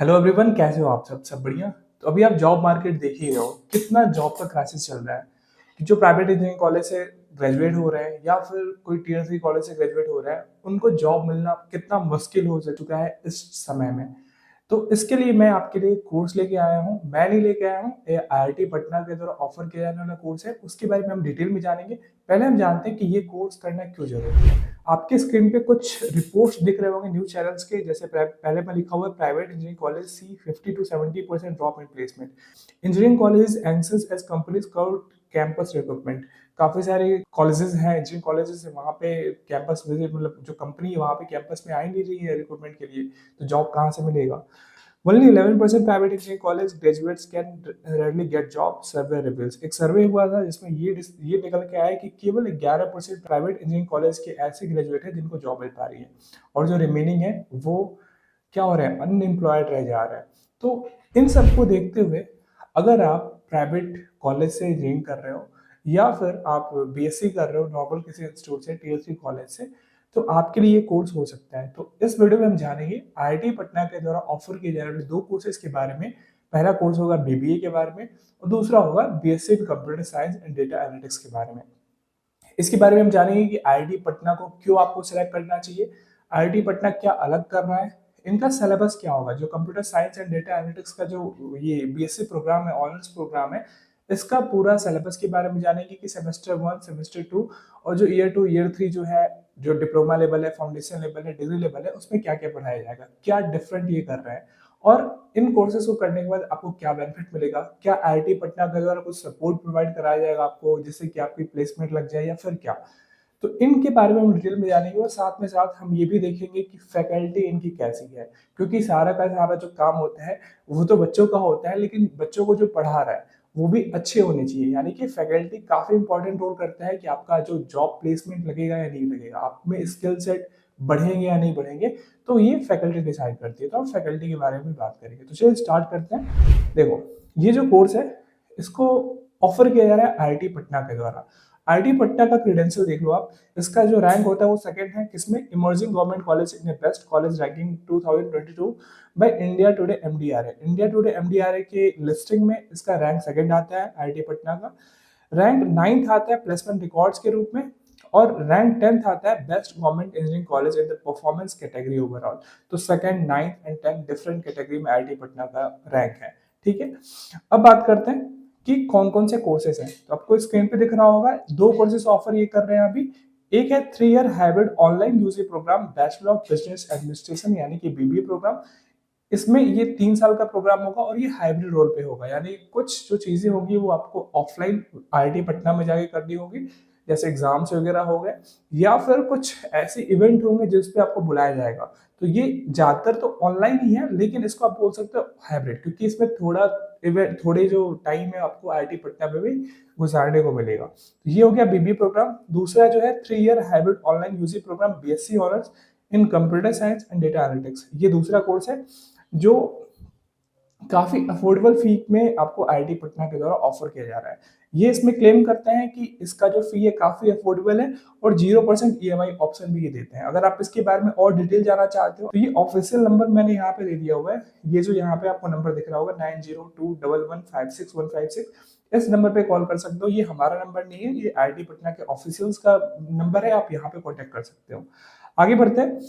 Hello everyone, कैसे हो आप सब बढ़िया। तो अभी आप जॉब मार्केट देख ही रहे हो, कितना जॉब का क्राइसिस चल रहा है कि जो प्राइवेट इंजीनियरिंग कॉलेज से ग्रेजुएट हो रहे हैं या फिर कोई टीयर 3 कॉलेज से ग्रेजुएट हो रहा है, उनको जॉब मिलना कितना मुश्किल हो चुका है इस समय में। तो इसके लिए मैं आपके लिए कोर्स लेके आया हूँ। मैं नहीं लेके आया हूँ, ये आईआईटी पटना के द्वारा ऑफर किया जाने वाला कोर्स है, उसके बारे में हम डिटेल में जानेंगे। पहले हम जानते हैं कि ये कोर्स करना क्यों जरूरी है। आपके स्क्रीन पे कुछ रिपोर्ट्स दिख रहे होंगे न्यूज चैनल्स के, जैसे पहले में लिखा हुआ है private engineering college see 50 to 70% drop in placement. Engineering college answers as companies curb campus recruitment. काफी सारे कॉलेजेस हैं, इंजीनियरिंग कॉलेजेस है, वहाँ पे कैंपस विजिट मतलब जो कंपनी है वहाँ पे कैंपस में आ ही नहीं रही है रिक्रूटमेंट के लिए, तो जॉब कहाँ से मिलेगा। Only 11% private engineering college graduates can rarely get job, survey reveals. एक सर्वे हुआ था जिसमें ये निकल के आया कि केवल 11% प्राइवेट इंजीनियरिंग कॉलेज के ऐसे ग्रेजुएट हैं जिनको जॉब मिल पा रही है, और जो रिमेनिंग है वो क्या हो रहा है, अनएम्प्लॉयड रह जा रहा है। तो इन सबको देखते हुए अगर आप प्राइवेट कॉलेज से इंजीनियरिंग कर रहे हो या फिर आप बीएससी कर रहे हो नॉर्मल किसी इंस्टीट्यूट से, टीयर 3 कॉलेज से, तो आपके लिए ये कोर्स हो सकता है। तो इस वीडियो में हम जानेंगे आईआईटी पटना के द्वारा ऑफर किए जाने वाले दो कोर्सेज के बारे में। पहला कोर्स होगा बीबीए के बारे में और दूसरा होगा BSc in computer science and data analytics के बारे में। इसके बारे में हम जानेंगे कि आईआईटी पटना को क्यों आपको सेलेक्ट करना चाहिए, आईआईटी पटना क्या अलग कर रहा है, इनका सिलेबस क्या होगा, जो computer science and data analytics का जो ये बीएससी प्रोग्राम है, ऑनर्स प्रोग्राम है, इसका पूरा सिलेबस के बारे में जानेंगे कि सेमेस्टर 1, सेमेस्टर 2 और जो ईयर 2, ईयर 3 जो है, जो डिप्लोमा लेवल है, फाउंडेशन लेवल है, डिग्री लेवल है, उसमें क्या क्या पढ़ाया जाएगा, क्या डिफरेंट ये कर रहा है, और इन कोर्सेज को करने के बाद आपको क्या बेनिफिट मिलेगा, क्या आईआईटी पटना के द्वारा कुछ सपोर्ट प्रोवाइड कराया जाएगा आपको जिससे कि आपकी प्लेसमेंट लग जाए या फिर क्या। तो इनके बारे में हम डिटेल में जानेंगे और साथ में साथ हम ये भी देखेंगे कि फैकल्टी इनकी कैसी है, क्योंकि सारा का सारा जो काम होता है वो तो बच्चों का होता है, लेकिन बच्चों को जो पढ़ा रहा है वो भी अच्छे होने चाहिए। यानी कि फैकल्टी काफी इंपॉर्टेंट रोल करता है कि आपका जो जॉब प्लेसमेंट लगेगा या नहीं लगेगा, आप में स्किल सेट बढ़ेंगे या नहीं बढ़ेंगे, तो ये फैकल्टी डिसाइड करती है। तो हम फैकल्टी के बारे में बात करेंगे, तो चलिए स्टार्ट करते हैं। देखो, ये जो कोर्स है इसको ऑफर किया जा रहा है आईआईटी पटना के द्वारा। आईआईटी पटना का क्रेडेंशियल देख लो आप, इसका जो रैंक होता है वो सेकंड है किसमें, emerging government college in best college ranking 2022 by India Today MDRA. India Today MDRA के लिस्टिंग में इसका रैंक सेकंड आता है आईआईटी पटना का। रैंक 9th आता है प्लेसमेंट रिकॉर्ड्स के रूप में, और रैंक 10th आता है best government engineering college in the performance category overall. तो second, 9th and 10th different category में आईआईटी पटना का रैंक है। ठीक है, अब बात करते हैं कि कौन कौन से कोर्सेज हैं। तो आपको स्क्रीन पे दिख रहा होगा, दो कोर्सेज ऑफर ये कर रहे हैं अभी। एक है 3 year hybrid online UG program bachelor of business administration यानी कि बीबीए प्रोग्राम। इसमें ये 3 साल का प्रोग्राम होगा और ये हाइब्रिड रोल पे होगा, यानी कुछ जो चीजें होंगी वो आपको ऑफलाइन आईआईटी पटना में जाके करनी होगी, जैसे एग्जाम्स वगैरह हो गए, या फिर कुछ ऐसे इवेंट होंगे जिसपे आपको बुलाया जाएगा। तो ये ज्यादातर तो ऑनलाइन ही है, लेकिन इसको आप बोल सकते हो हाइब्रिड, क्योंकि इसमें थोड़ा इवेंट, थोड़े जो टाइम है आपको आईआईटी पटना में भी गुजारने को मिलेगा। तो ये हो गया बीबी प्रोग्राम। दूसरा जो है 3 year hybrid online UG program BSc honours in computer science and data analytics. ये दूसरा कोर्स है जो काफी अफोर्डेबल फी में आपको आईआईटी पटना के द्वारा ऑफर किया जा रहा है। ये इसमें क्लेम करते हैं कि इसका जो फी है काफी अफोर्डेबल है और 0% ईएमआई ऑप्शन भी ये देते हैं। अगर आप इसके बारे में और डिटेल जानना चाहते हो तो ये ऑफिशियल नंबर मैंने यहाँ पे दे दिया हुआ है। ये जो यहाँ पे आपको नंबर दिख रहा होगा 9021156156, इस नंबर पे कॉल कर सकते हो। ये हमारा नंबर नहीं है, ये आईआईटी पटना के ऑफिशियल्स का नंबर है, आप यहाँ पे कॉन्टेक्ट कर सकते हो। आगे बढ़ते हैं।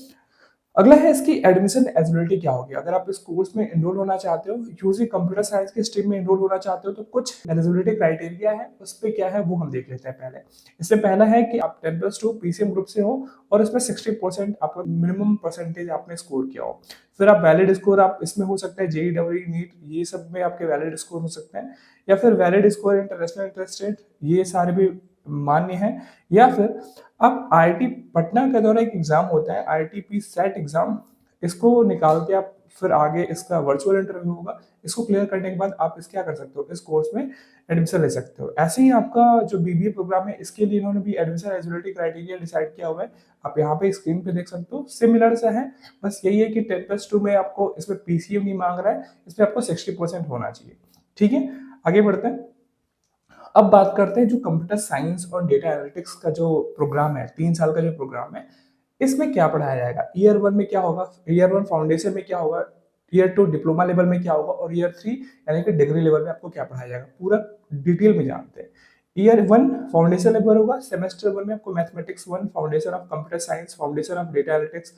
अगला है इसकी एडमिशन एलिजिबिलिटी क्या होगी। अगर आप इस कोर्स में एनरोल होना चाहते हो, यूजी कंप्यूटर साइंस के स्ट्रीम में एनरोल होना चाहते हो, तो कुछ एलिजिबिलिटी क्राइटेरिया है, उस पे क्या है वो हम देख लेते हैं पहले। इसमें पहला है कि आप 10+2 पीसीएम ग्रुप से हो और इसमें 60% आपका मिनिमम परसेंटेज आपने स्कोर किया हो। फिर आप वैलिड स्कोर, आप इसमें हो सकता है जेई डब्ल्यू नीट, ये सब में आपके वैलिड स्कोर हो सकते हैं, या फिर वैलिड स्कोर इंटरनेशनल इंटरेस्टेड, ये सारे भी मान्य है। या फिर अब आईआईटी पटना के द्वारा एक एग्जाम होता है आईआईटीपी सेट एग्जाम, इसको निकाल के आप फिर आगे इसका वर्चुअल इंटरव्यू होगा, इसको क्लियर करने के बाद आप इस क्या कर सकते हो, इस कोर्स में एडमिशन ले सकते हो। ऐसे ही आपका जो बीबीए प्रोग्राम है, इसके लिए इन्होंने भी एडमिशन एलिजिबिलिटी क्राइटेरिया डिसाइड किया हुआ है, आप यहाँ पे स्क्रीन पे देख सकते हो। सिमिलर सा है, बस यही है कि 10+2 में आपको इसमें पीसीएम नहीं मांग रहा है, इसमें आपको 60% होना चाहिए। ठीक है, आगे बढ़ते हैं। अब बात करते हैं जो कंप्यूटर साइंस और डेटा एनालिटिक्स का जो प्रोग्राम है, 3 साल का जो प्रोग्राम है, इसमें क्या पढ़ाया जाएगा। ईयर 1 में क्या होगा, ईयर 1 फाउंडेशन में क्या होगा, ईयर 2 डिप्लोमा लेवल में क्या होगा और ईयर 3 यानी कि डिग्री लेवल में आपको क्या पढ़ाया जाएगा, पूरा डिटेल में जानते हैं। ईयर 1 फाउंडेशन लेवल होगा, सेमेस्टर 1 में आपको mathematics 1, foundation of computer science, foundation of data analytics,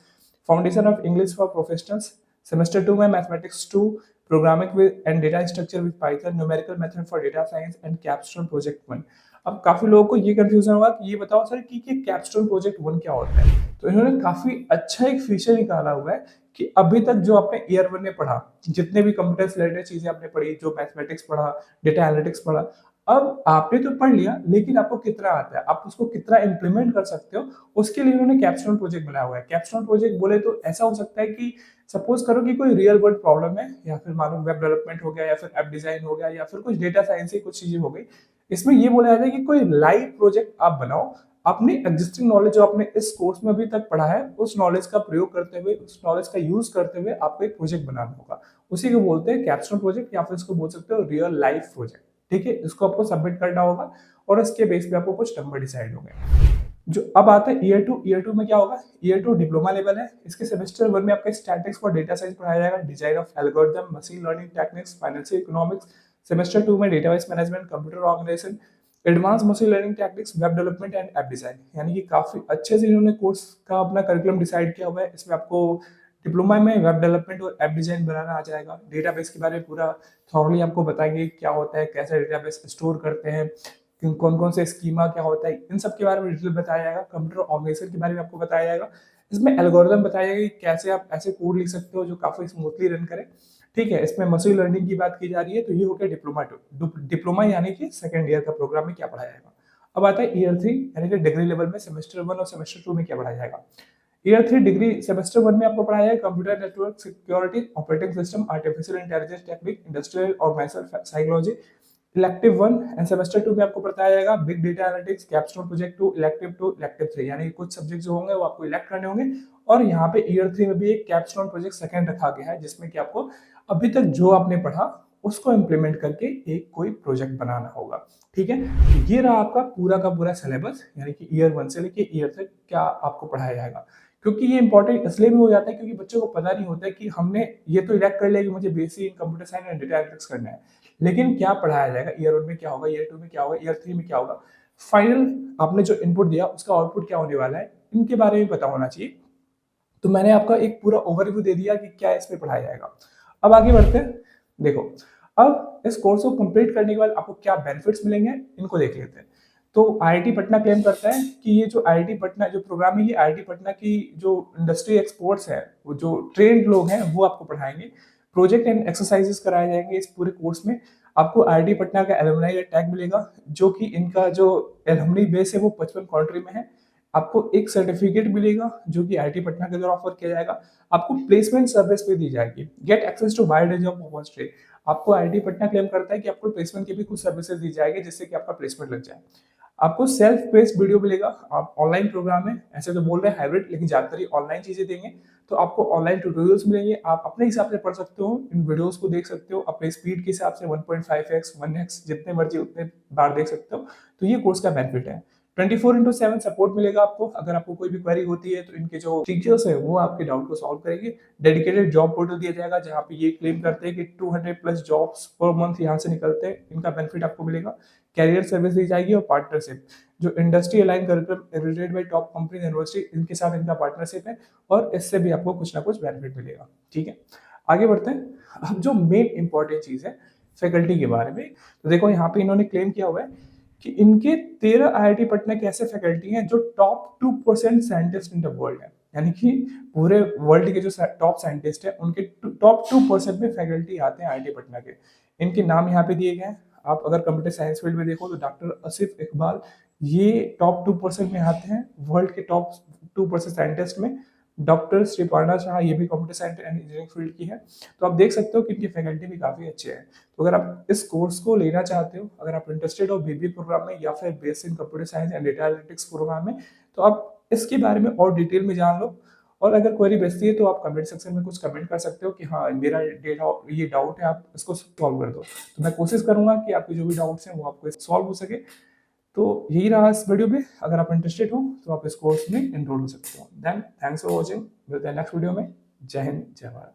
foundation of English for professionals. Semester 2 में mathematics 2, programming with and data structure with Python, numerical method for data science and capstone project 1। अब काफी लोगों को ये confusion होगा कि ये बताओ सर कि कैपस्टोन प्रोजेक्ट 1 क्या होता है। तो इन्होंने काफी अच्छा एक फीचर निकाला हुआ है कि अभी तक जो आपने ईयर 1 में पढ़ा, जितने भी कंप्यूटर से रिलेटेड चीजें आपने पढ़ी, जो मैथमेटिक्स पढ़ा, डेटा एनालिटिक्स पढ़ा, अब आपने तो पढ़ लिया, लेकिन आपको कितना आता है, आप उसको कितना इंप्लीमेंट कर सकते हो, उसके लिए उन्होंने कैप्स्टोन प्रोजेक्ट बनाया हुआ है। कैप्स्टोन प्रोजेक्ट बोले तो ऐसा हो सकता है कि सपोज करो कि कोई रियल वर्ल्ड प्रॉब्लम है, या फिर मानो वेब डेवलपमेंट हो गया, या फिर ऐप डिजाइन हो गया, या फिर कुछ डेटा साइंस की कुछ चीजें हो गई। इसमें ये बोला जाता है कि कोई लाइव प्रोजेक्ट आप बनाओ, अपनी एग्जिस्टिंग नॉलेज जो आपने इस कोर्स में अभी तक पढ़ा है, उस नॉलेज का प्रयोग करते हुए, उस नॉलेज का यूज करते हुए आपको एक प्रोजेक्ट बनाना होगा। उसी को बोलते हैं कैप्स्टोन प्रोजेक्ट, या फिर इसको बोल सकते हो रियल लाइफ प्रोजेक्ट। ठीक है, इसको आपको सबमिट करना होगा और इसके बेस पे आपको कुछ नंबर डिसाइड होंगे। जो अब आता है ईयर 2, ईयर 2 में क्या होगा, ईयर 2 डिप्लोमा लेवल है। इसके सेमेस्टर 1 में आपका स्टैटिस्टिक्स और डेटा साइंस पढ़ाया जाएगा, design of algorithm, machine learning techniques, financial economics. Semester 2 में database management, computer organisation, advance machine learning techniques, web development and app design. यानी कि काफी अच्छे से इन्होंने कोर्स का अपना करिकुलम डिसाइड किया हुआ है। इसमें आपको डिप्लोमा में वेब डेवलपमेंट और ऐप डिजाइन बनाना आ जाएगा। डेटाबेस के बारे में पूरा थॉरली आपको बताएंगे क्या होता है, कैसे डेटाबेस स्टोर करते हैं, कौन कौन से स्कीमा क्या होता है, इन सब के बारे में डिटेल बताया जाएगा। कंप्यूटर ऑर्गेनाइजेशन के बारे में आपको बताया जाएगा। इसमें एल्गोरिथम बताया जाएगा कि कैसे आप ऐसे कोड लिख सकते हो जो काफी स्मूथली रन करे। ठीक है, इसमें मशीन लर्निंग की बात की जा रही है। तो ये हो गया डिप्लोमा 2। डिप्लोमा यानी कि सेकंड ईयर का प्रोग्राम में क्या पढ़ाया जाएगा। अब आता है ईयर 3 यानी कि डिग्री लेवल में सेमेस्टर 1 और सेमेस्टर 2 में क्या पढ़ाया जाएगा। ईयर 3 डिग्री सेमेस्टर 1 में आपको पढ़ाया है computer network security, operating system, artificial intelligence technique, industrial organisation psychology. Elective 1 and semester 2 में आपको बताया जाएगा big data analytics, capstone project 2, elective 2, elective 3। यानी कि कुछ सब्जेक्ट जो होंगे वो आपको इलेक्ट करने होंगे। और यहाँ पे ईयर 3 में भी एक कैपस्टोन प्रोजेक्ट सेकंड रखा गया है, जिसमें कि आपको अभी तक जो आपने पढ़ा उसको इम्प्लीमेंट करके एक कोई प्रोजेक्ट बनाना होगा। ठीक है, ये रहा आपका पूरा का पूरा सिलेबस, यानी कि ईयर 1 से लेके ईयर तक क्या आपको पढ़ाया जाएगा। क्योंकि ये इंपॉर्टेंट इसलिए भी हो जाता है क्योंकि बच्चों को पता नहीं होता है कि हमने ये तो इलेक्ट कर लिया कि मुझे BSc in computer science and data analytics करना है, लेकिन क्या पढ़ाया जाएगा, ईयर 1 में क्या होगा, ईयर 2 में क्या होगा, ईयर 3 में क्या होगा। फाइनल आपने जो इनपुट दिया उसका आउटपुट क्या होने वाला है, इनके बारे में पता होना चाहिए। तो मैंने आपका एक पूरा ओवरव्यू दे दिया कि क्या इसमें पढ़ाया जाएगा। अब आगे बढ़ते हैं। देखो, अब इस कोर्स को कंप्लीट करने के बाद आपको क्या बेनिफिट्स मिलेंगे, इनको देख लेते हैं। तो आईआईटी पटना क्लेम करता है कि ये जो आईआईटी पटना जो प्रोग्राम है, ये आईआईटी पटना की जो इंडस्ट्री एक्सपोर्ट्स है, वो जो ट्रेंड लोग हैं वो आपको पढ़ाएंगे। प्रोजेक्ट एंड एक्सरसाइजेस कराए जाएंगे इस पूरे कोर्स में। आपको आईआईटी पटना का एलुमनाई टैग मिलेगा, जो कि इनका जो एलुमनी बेस है वो 55 कंट्री में है। आपको एक सर्टिफिकेट मिलेगा जो कि आईआईटी पटना के द्वारा ऑफर किया जाएगा। आपको प्लेसमेंट सर्विस भी दी जाएगी, get access to wide range of opportunity. आपको आईआईटी पटना क्लेम करता है कि आपको प्लेसमेंट की भी कुछ सर्विसेज दी जाएगी जिससे कि आपका प्लेसमेंट लग जाए। आपको सेल्फ बेस्ड वीडियो मिलेगा। आप ऑनलाइन प्रोग्राम है, ऐसे तो बोल रहे हैं हाइब्रिड, लेकिन ज्यादातर ही ऑनलाइन चीजें देंगे। तो आपको ऑनलाइन ट्यूटोरियल्स मिलेंगे, आप अपने हिसाब से पढ़ सकते हो, इन वीडियोस को देख सकते हो अपने स्पीड के हिसाब से 1.5x 1x जितने मर्जी उतने बार देख सकते हो। तो ये कोर्स का बेनिफिट है। 24/7 सपोर्ट मिलेगा आपको। अगर आपको कोई भी क्वेरी होती है तो इनके जो टीचर्स है वो आपके डाउट को सॉल्व करेंगे। डेडिकेटेड जॉब पोर्टल दिया जाएगा जहाँ पे ये क्लेम करते हैं कि 200+ जॉब्स पर मंथ यहाँ से निकलते हैं, इनका बेनिफिट आपको मिलेगा। कैरियर सर्विस दी जाएगी और पार्टनरशिप, जो industry align curriculum rated bye top company university, इनके साथ इनका पार्टनरशिप है और इससे भी आपको कुछ ना कुछ बेनिफिट मिलेगा। ठीक है, आगे बढ़ते हैं। अब जो मेन इंपॉर्टेंट चीज है फैकल्टी के बारे में, तो देखो यहाँ पे इन्होंने क्लेम किया हुआ है कि इनके 13 आईआईटी पटना के ऐसे फैकल्टी हैं जो top 2% scientist in the world है। यानी कि पूरे वर्ल्ड के जो टॉप साइंटिस्ट है उनके टॉप 2% में फैकल्टी आते हैं आईआईटी पटना के। इनके नाम यहाँ पे दिए गए हैं। आप अगर कंप्यूटर साइंस फील्ड में देखो तो डॉक्टर आसिफ इकबाल, ये टॉप 2% में आते हैं वर्ल्ड के टॉप 2% साइंटिस्ट में। डॉक्टर श्रीपर्णा शाह, ये भी computer science and engineering field की है। तो आप देख सकते हो कि इनकी फैकल्टी भी काफी अच्छे हैं। तो अगर आप इस कोर्स को लेना चाहते हो, अगर आप इंटरेस्टेड हो बीबीए प्रोग्राम में या फिर BSc in computer science and data analytics program में, तो आप इसके बारे में और डिटेल में जान लो। और अगर क्वेरी बचती है तो आप कमेंट सेक्शन में कुछ कमेंट कर सकते हो कि हाँ मेरा ये डाउट है, आप इसको सॉल्व कर दो। तो मैं कोशिश करूंगा कि आपके जो भी डाउट्स हैं वो आपको सॉल्व हो सके। तो यही रहा इस वीडियो में। अगर आप इंटरेस्टेड हो तो आप इस कोर्स में एनरोल हो सकते हो। देन थैंक्स फॉर वॉचिंग, मिलते हैं नेक्स्ट वीडियो में। जय हिंद, जय भारत।